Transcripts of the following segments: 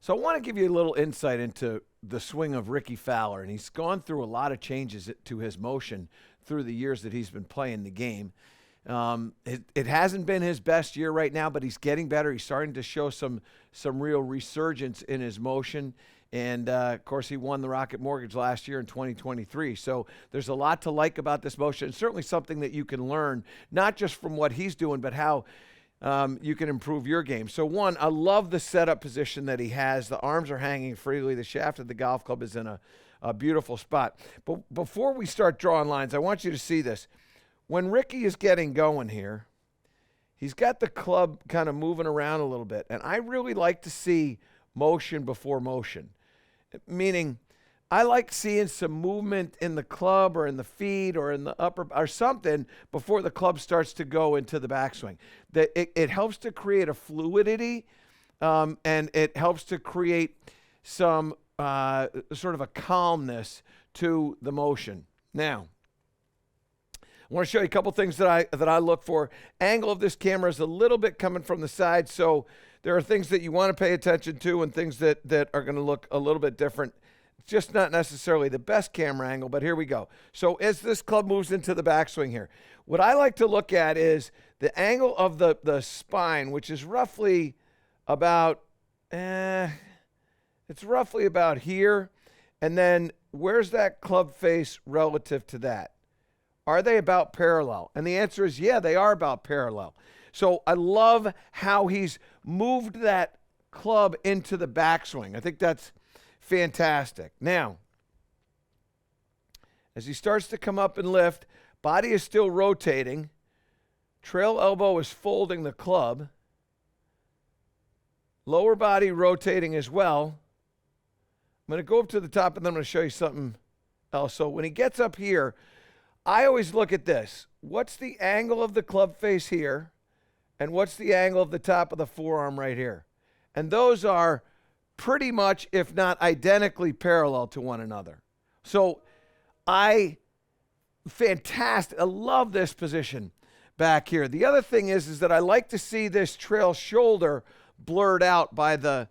So I want to give you a little insight into the swing of Rickie Fowler, and he's gone through a lot of changes to his motion through the years that he's been playing the game. It hasn't been his best year right now, but he's getting better. He's starting to show some real resurgence in his motion. And, of course, he won the Rocket Mortgage last year in 2023. So there's a lot to like about this motion. It's certainly something that you can learn, not just from what he's doing, but how you can improve your game. So, one, I love the setup position that he has. The arms are hanging freely. The shaft of the golf club is in a beautiful spot. But before we start drawing lines, I want you to see this. When Rickie is getting going here, he's got the club kind of moving around a little bit. And I really like to see motion before motion, meaning I like seeing some movement in the club or in the feet or in the upper or something before the club starts to go into the backswing. That it helps to create a fluidity, and it helps to create some sort of a calmness to the motion. Now, I want to show you a couple things that I look for. Angle of this camera is a little bit coming from the side, so there are things that you want to pay attention to and things that are going to look a little bit different. It's just not necessarily the best camera angle, but here we go. So as this club moves into the backswing here, what I like to look at is the angle of the spine, which is roughly about, it's roughly about here. And then where's that club face relative to that? Are they about parallel? And the answer is, yeah, they are about parallel. So I love how he's moved that club into the backswing. I think that's fantastic. Now, as he starts to come up and lift, body is still rotating. Trail elbow is folding the club. Lower body rotating as well. I'm going to go up to the top and then I'm going to show you something else. So when he gets up here, I always look at this. What's the angle of the club face here? And what's the angle of the top of the forearm right here? And those are pretty much, if not identically, parallel to one another. So fantastic. I love this position back here. The other thing is that I like to see this trail shoulder blurred out by the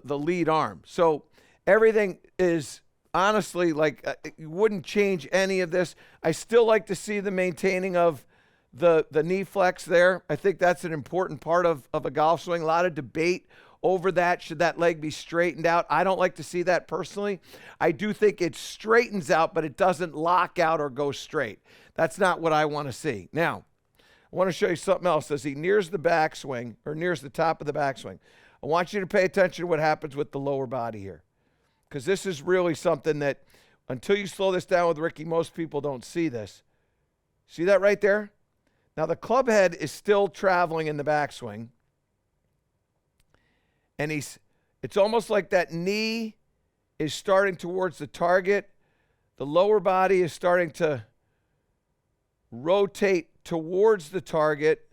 lead arm. So everything is honestly, like, you wouldn't change any of this. I still like to see the maintaining of the knee flex there. I think that's an important part of a golf swing. A lot of debate over that. Should that leg be straightened out? I don't like to see that personally. I do think it straightens out, but it doesn't lock out or go straight. That's not what I want to see. Now, I want to show you something else. As he nears the backswing, or nears the top of the backswing, I want you to pay attention to what happens with the lower body here. Because this is really something that, until you slow this down with Rickie, most people don't see this. See that right there? Now the club head is still traveling in the backswing. And it's almost like that knee is starting towards the target. The lower body is starting to rotate towards the target.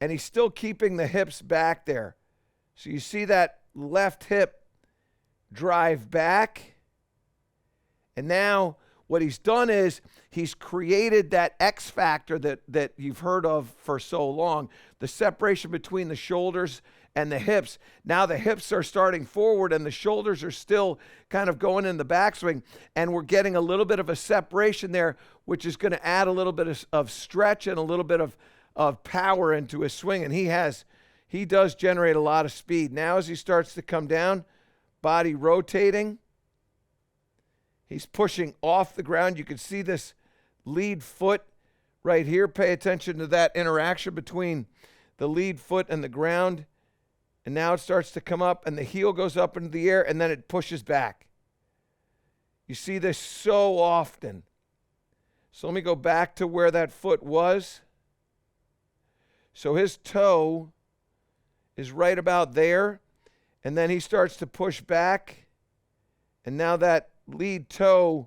And he's still keeping the hips back there. So you see that left hip drive back. And now what he's done is he's created that X factor that you've heard of for so long, the separation between the shoulders and the hips. Now the hips are starting forward and the shoulders are still kind of going in the backswing, and we're getting a little bit of a separation there, which is going to add a little bit of stretch and a little bit of power into his swing. And he does generate a lot of speed. Now as he starts to come down, body rotating. He's pushing off the ground. You can see this lead foot right here. Pay attention to that interaction between the lead foot and the ground. And now it starts to come up, and the heel goes up into the air, and then it pushes back. You see this so often. So let me go back to where that foot was. So his toe is right about there. And then he starts to push back, and now that lead toe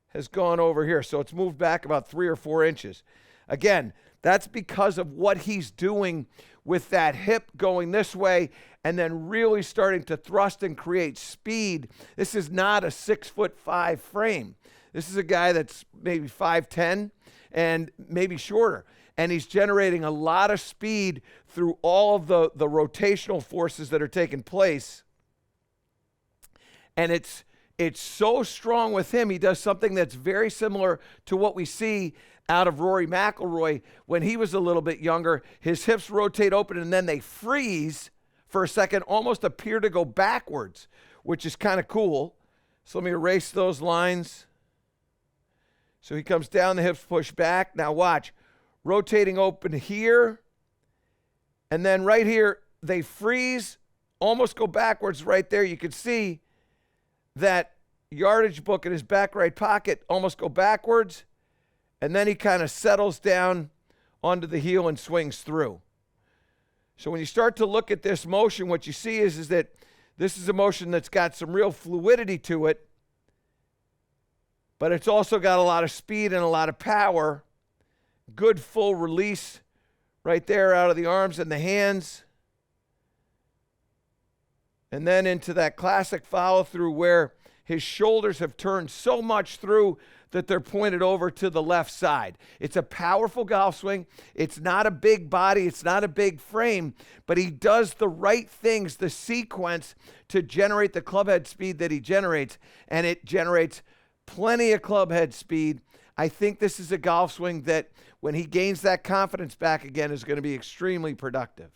has gone over here. So it's moved back about 3 or 4 inches. Again, that's because of what he's doing with that hip going this way and then really starting to thrust and create speed. This is not a 6'5" frame. This is a guy that's maybe 5'10" and maybe shorter. and he's generating a lot of speed through all of the rotational forces that are taking place. And it's so strong with him. He does something that's very similar to what we see out of Rory McIlroy when he was a little bit younger. His hips rotate open and then they freeze for a second, almost appear to go backwards, which is kind of cool. So let me erase those lines. So he comes down, the hips push back. Now watch, rotating open here, and then right here, they freeze, almost go backwards right there. You can see that yardage book in his back right pocket almost go backwards, and then he kind of settles down onto the heel and swings through. So when you start to look at this motion, what you see is that this is a motion that's got some real fluidity to it, but it's also got a lot of speed and a lot of power. Good full release right there out of the arms and the hands. And then into that classic follow through where his shoulders have turned so much through that they're pointed over to the left side. It's a powerful golf swing. It's not a big body. It's not a big frame, but he does the right things, the sequence to generate the club head speed that he generates, and it generates plenty of club head speed. I think this is a golf swing that when he gains that confidence back again is going to be extremely productive.